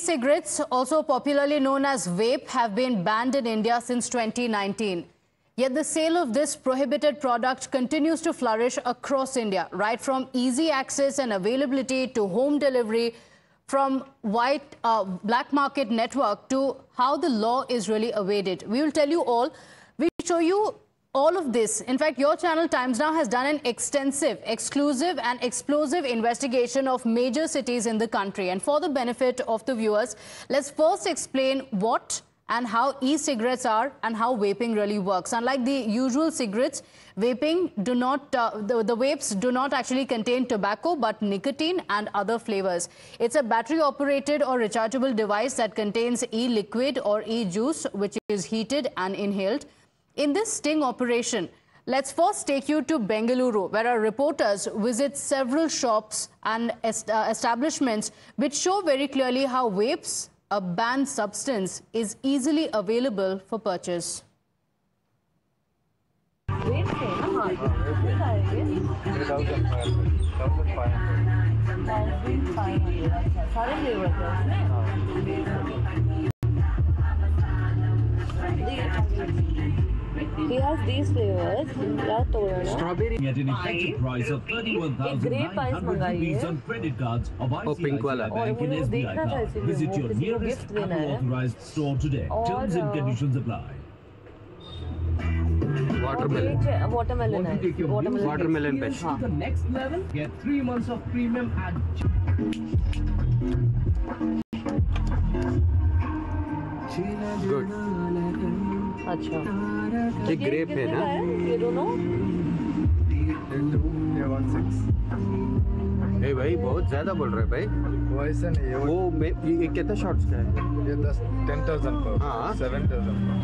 E-cigarettes, also popularly known as vape, have been banned in India since 2019. Yet the sale of this prohibited product continues to flourish across India, right from easy access and availability to home delivery, from black market network to how the law is really evaded. We will tell you all. We show you all of this. In fact, your channel Times Now has done an extensive, exclusive and explosive investigation of major cities in the country. And for the benefit of the viewers, let's first explain what and how e-cigarettes are and how vaping really works. Unlike the usual cigarettes, vaping the vapes do not actually contain tobacco but nicotine and other flavors. It's a battery-operated or rechargeable device that contains e-liquid or e-juice, which is heated and inhaled. In this sting operation, let's first take you to Bengaluru, where our reporters visit several shops and establishments which show very clearly how vapes, a banned substance, is easily available for purchase. He has these flavors. Strawberry at an effective price of 31,900 rupees on credit cards of ICICI Bank and SBI card. Visit your nearest Apple authorized store today. Terms and conditions apply. Watermelon. Watermelon best. To the next level, get 3 months of premium and Good. अच्छा ये grep है ना? ये दोनों? ए भाई बहुत ज़्यादा बोल रहे भाई। वो ऐसा नहीं है। वो ये कितना शॉट्स का है? ये 10,000 का। हाँ। 7,000 का।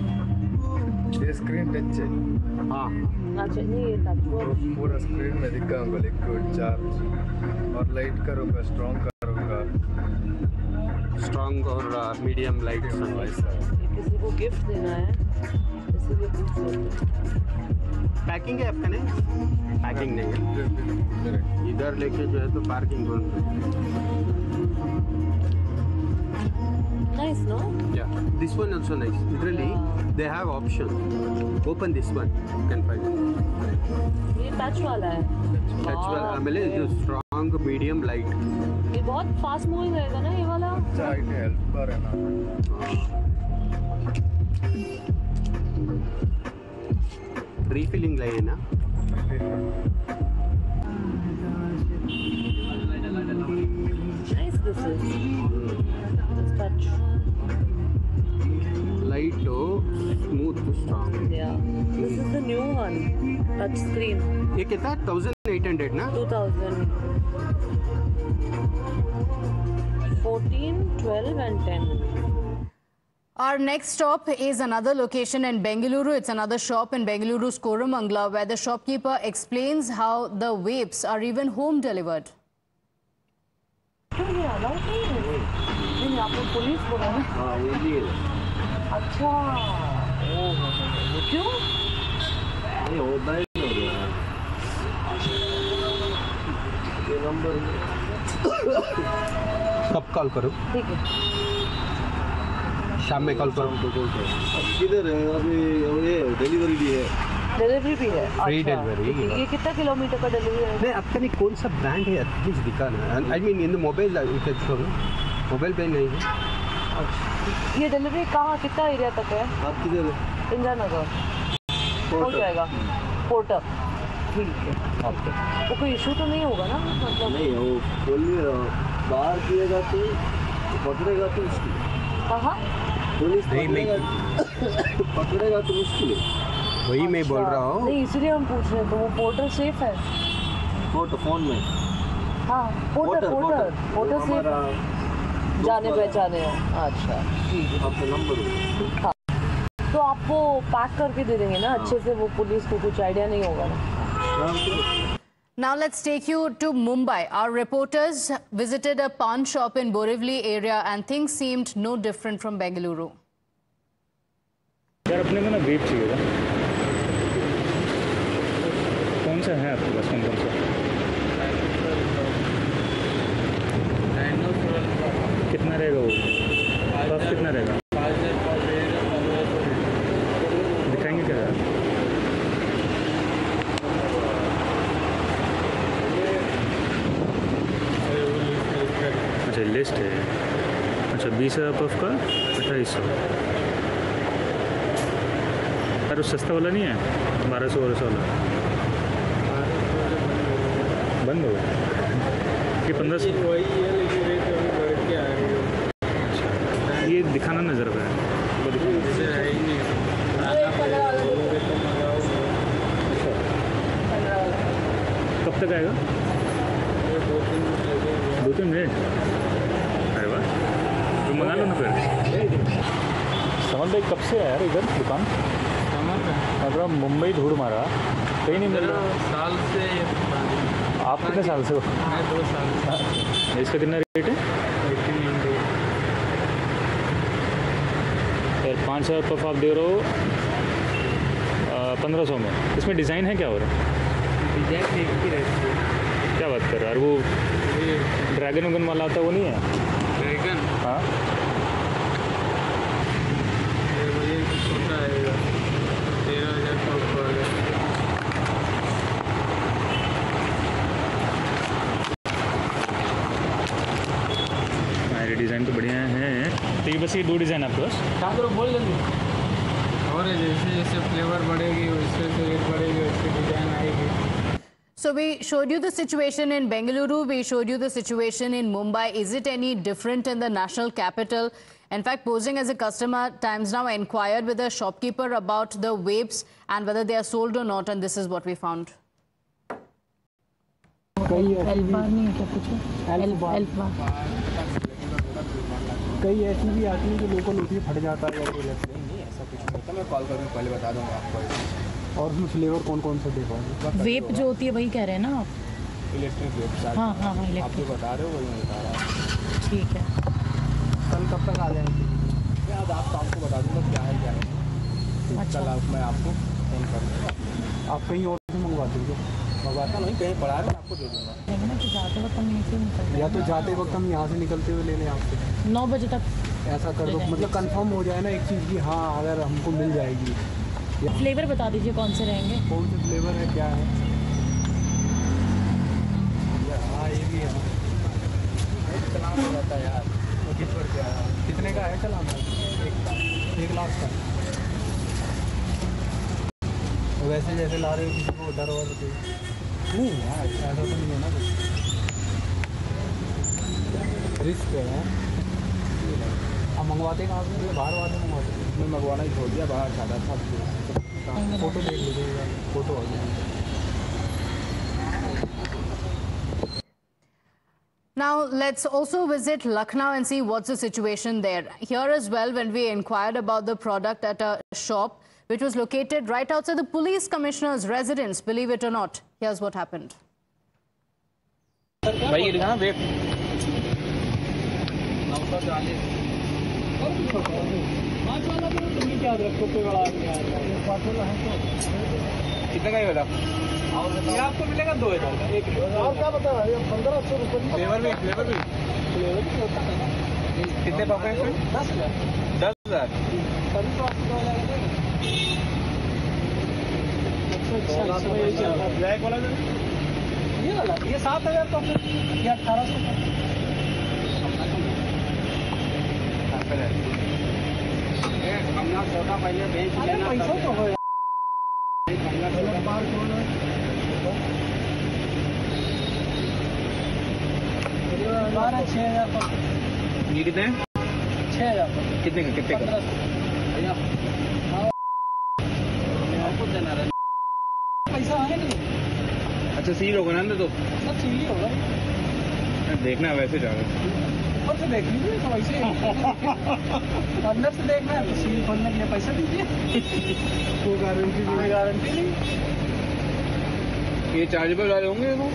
ये स्क्रीन टच है। हाँ। अच्छा नहीं ये टच हुआ। पूरा स्क्रीन में दिखाऊंगा लिक्विड चार्ज और लाइट करूँगा, स्ट्रॉन्ग करूँगा। स्ट्रॉन्ग और मीडियम लाइट। किसी को गिफ्ट देना है इसीलिए पूछ रहे थे। पैकिंग है आपका नहीं? पैकिंग नहीं है। इधर लेके जो है तो पार्किंग कौन? Nice, no? Yeah, this one also nice. Literally, they have option. Open this one, you can find. ये टच वाला है। Touch वाला, आमेले जो strong, medium, light. ये बहुत फास्ट मूविंग रहेगा ना ये वाला? अच्छा आइडिया हेल्प कर है ना। Refilling लाइन है ना? Nice this is. Let's touch. Light to smooth to strong. Yeah. This is the new one. Touch screen. ये कितना? 1,800 ना? 2000. 14, 12 and 10. Our next stop is another location in Bengaluru. It's another shop in Bengaluru's Koramangala, where the shopkeeper explains how the vapes are even home delivered. क्यों ये allow नहीं है? नहीं आपको police बोला ना? हाँ वो भी है। अच्छा। ओह क्यों? ये होता ही हो गया। ये नंबर कब कॉल करूँ? ठीक है। शाम में कॉल करूँ तो किधर है अभी? ये डिलीवरी भी है। डिलीवरी भी है। फ्री अच्छा। डिलीवरी। ये कितना किलोमीटर का डिलीवरी है? नहीं आपका नहीं कौन सा ब्रांड है एटलीस्ट दिखाना। I mean in the mobile show mobile पे नहीं है। ये डिलीवरी कहाँ कितना एरिया तक है? आप किधर है? इंदिरा नगर हो जाएगा। पोर्टर ठीक है। ओके वो कोई इशू तो नहीं होगा ना? मतलब नहीं वो बोलिए बाहर किएगा तो पकड़ेगा तो मुश्किल। कहाँ? पुलिस नहीं, पकड़ेगा तो मुश्किल है। वही मैं बोल रहा हूँ। नहीं इसलिए हम पूछ रहे हैं। तो वो पोर्टर सेफ है? फोन में। हाँ पोर्टर सेफ है। जाने पहचाने हो? अच्छा ठीक है। आपका नंबर हाँ तो आपको पैक करके दे देंगे ना अच्छे से? वो पुलिस को कुछ आइडिया नहीं होगा ना? Now let's take you to Mumbai. Our reporters visited a pawn shop in Borivali area and things seemed no different from Bengaluru. यार अपने को ना वेप चाहिए था। कौन सा है आपके पास? कौन सा? कितना रहेगा वो? कॉस्ट कितना रहेगा? दिखाएंगे क्या? अच्छा लिस्ट है। अच्छा 20,000 पफ का 2800। अरे सस्ता वाला नहीं है? 1200 वाला बंद हो गया ये 1500 वही है, लेकिन रेट अभी बढ़ के आ रही है। ये दिखाना नजर पे है। इससे है ही नहीं। कब तक आएगा? 2-3 मिनट। अरे वाह, तो मंगा लो ना फिर। समझ भाई कब से है यार इधर दुकान? मतलब मुंबई धूड़ मारा, कहीं नहीं मिल रहा। साल से आप कितने साल से हो? मैं 2 साल से। इसका कितना रेट है? 1800। यार 5,000 पफ आप दे रहे हो 1500 में। इसमें डिज़ाइन है क्या हो रहा है? डिजाइन एक ही रहती है। क्या बात कर रहा है? और वो ड्रैगन वगन वाला आता है वो नहीं है? ड्रैगन हाँ ये छोटा आएगा 13,000 का ऊपर। हमारे डिज़ाइन तो बढ़िया हैं। तो ये बस ये 2 डिज़ाइन आपके पास? क्या करो बोल जल्दी। और जैसे जैसे फ्लेवर बढ़ेगी वैसे वैसे रेट बढ़ेगी, वैसे डिजाइन आएगी। So we showed you the situation in Bengaluru, we showed you the situation in Mumbai. Is it any different in the national capital? In fact, posing as a customer, Times Now inquired with a shopkeeper about the vapes and whether they are sold or not, and this is what we found. कई ऐसी भी आती है जो local होती है, फट जाता है या कोई लगता है। नहीं ऐसा कुछ नहीं होता, मैं कॉल करके पहले बता दूंगा आपको। और उसमें फ्लेवर कौन कौन सा दे पाओगे? वेप जो होती है वही कह रहे हैं ना आप? इलेक्ट्रिक वेप। हाँ हाँ हाँ आप इलेक्ट्रिक। जो बता रहे हो वही मैं बता रहा हूँ। ठीक है। कल कब तक आ जाएंगे? मैं आज आपको बता दूंगा क्या है क्या नहीं। अच्छा। कल मैं आपको फ़ोन कर दूँगा। आप कहीं और से मंगवा दीजिए। मंगवाता नहीं, कहीं पड़ा है मैं आपको दे दूँगा। तो जाते वक्त हम यहीं से निकलते या तो जाते वक्त हम यहाँ से निकलते हुए ले लें आपसे। 9 बजे तक। ऐसा कर दो, मतलब कंफर्म हो जाए ना एक चीज़ की, हाँ अगर हमको मिल जाएगी। फ्लेवर बता दीजिए कौन से रहेंगे? कौन से फ्लेवर है क्या है? हाँ ये भी है। चलान हो जाता है यार। कितने का है चलान? 1 लाख का। वैसे जैसे ला रहे हो किसी को डर वर नहीं यार, ऐसा तो नहीं है ना कुछ। रिस्क है। अब मंगवाते कहाँ से? बाहर वाले मंगवाते। मैं मंगवाना ही छोड़ दिया, बाहर ज़्यादा था। फोटो देख लीजिएगा, फोटो आ जाएगी। Now, let's also visit Lucknow and see what's the situation there. Here as well, when we inquired about the product at a shop which was located right outside the police commissioner's residence, believe it or not, here's what happened. भाई ये दिखाना wait 940। कितने का ये वाला? ये आपको मिलेगा 2,000 का। एक और क्या बता रहा है? 1,500 रुपये। फ्लेवर भी कितने पापा है इसमें? 10,000। 10,000 तभी तो आपको 2,000 का ब्लैक वाला ये वाला ये 7,000 का, ये 1,800 का। हमने छोटा पहले बेच लेना, पैसा तो हो 6,000 का। ये कितने? 6,000 का। कितने का? कितने का? आपको देना रहा पैसा है नहीं। अच्छा सील होगा ना तो सब सील ही होगा। देखना वैसे जाओगे और से देख लीजिए तो वैसे अंदर से देखना है तो सील खोलने के लिए पैसा दीजिए। कोई गारंटी नहीं। ये चार्जेबल वाले होंगे वो?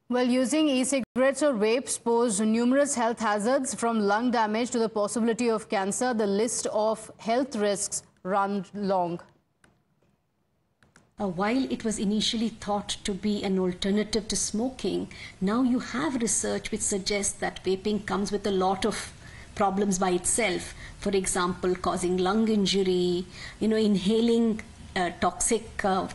Well, using e-cigarettes or vapes pose numerous health hazards, from lung damage to the possibility of cancer. The list of health risks runs long. While it was initially thought to be an alternative to smoking, now you have research which suggests that vaping comes with a lot of problems by itself. For example, causing lung injury, inhaling toxic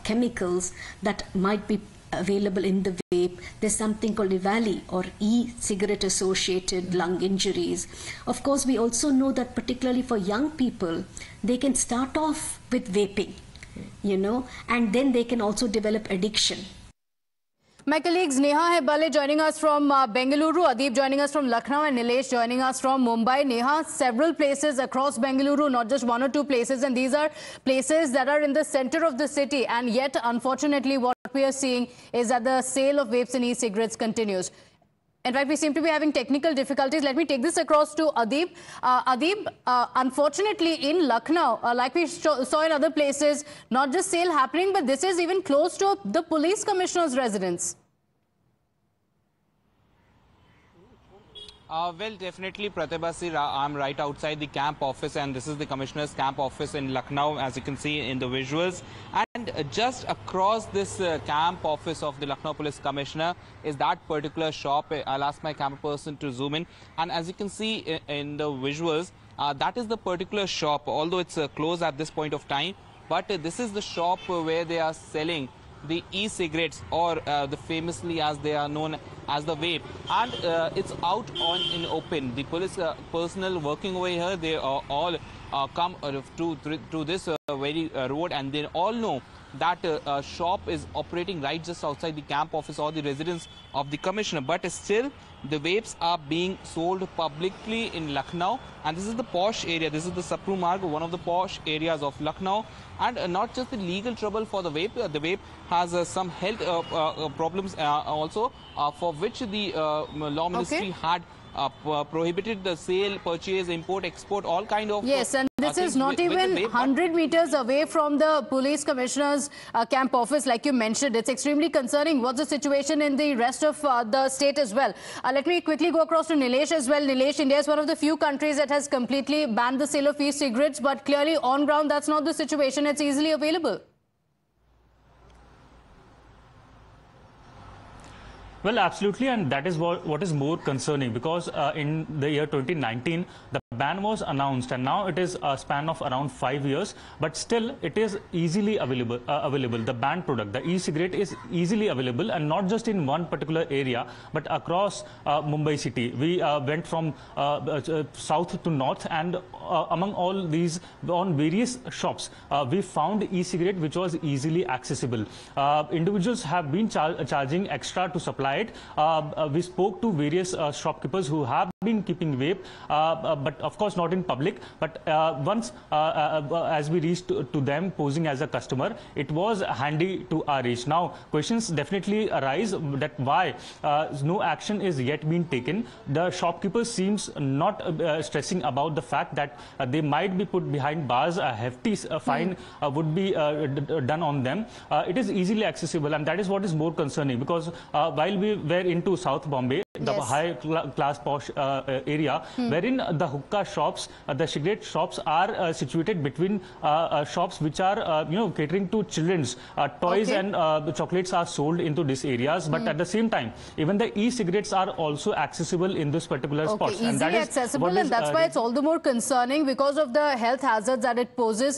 chemicals that might be available in the vape. There's something called EVALI, or e-cigarette associated lung injuries. Of course, we also know that particularly for young people, they can start off with vaping, and then they can also develop addiction. My colleagues Neha Hebale joining us from Bengaluru, Adeep joining us from Lucknow, and Nilesh joining us from Mumbai. Neha, several places across Bengaluru, not just one or two places, and these are places that are in the center of the city, and yet unfortunately what we are seeing is that the sale of vapes and e-cigarettes continues. In fact, we seem to be having technical difficulties. Let me take this across to Adeep. Adeep, unfortunately in Lucknow, like we saw in other places, not just sale happening, but this is even close to the police commissioner's residence. Well, definitely, Pratibha, I'm right outside the camp office, and this is the commissioner's camp office in Lucknow, as you can see in the visuals. And just across this camp office of the Lucknow Police Commissioner is that particular shop. I'll ask my camera person to zoom in. And as you can see in the visuals, that is the particular shop, although it's closed at this point of time. But this is the shop where they are selling the e-cigarettes, or the famously as they are known as the vape, and it's out in open. The police personnel working over here, they all come to this very road, and they all know that shop is operating right just outside the camp office or the residence of the commissioner. But still, the vapes are being sold publicly in Lucknow, and this is the posh area. This is the Sapru Marg, one of the posh areas of Lucknow. And not just the legal trouble for the vape. The vape has some health problems also, for which the law ministry had prohibited the sale, purchase, import, export, all kind of... Yes, and this is not even 100 meters away from the police commissioner's camp office, like you mentioned. It's extremely concerning. What's the situation in the rest of the state as well? Let me quickly go across to Nilesh as well. Nilesh, India is one of the few countries that has completely banned the sale of e-cigarettes, but clearly on ground that's not the situation. It's easily available. Well, absolutely, and that is what is more concerning, because in the year 2019, the ban was announced, and now it is a span of around 5 years, but still it is easily available. The banned product, the e-cigarette, is easily available, and not just in one particular area, but across Mumbai city. We went from south to north, and among all these, on various shops, we found e-cigarette which was easily accessible. Individuals have been charging extra to supply it. We spoke to various shopkeepers who have been keeping vape, but of course not in public. But once as we reached to them posing as a customer, it was handy to our reach. Now questions definitely arise that why no action is yet being taken. The shopkeepers seems not stressing about the fact that they might be put behind bars. A hefty fine would be done on them. It is easily accessible, and that is what is more concerning, because while we were into South Bombay, the high class posh area, wherein the hookah shops, the cigarette shops are situated between shops which are catering to children's toys, and the chocolates are sold into these areas. But at the same time, even the e-cigarettes are also accessible in this particular spots. Easily accessible, and that's why it's all the more concerning, because of the health hazards that it poses.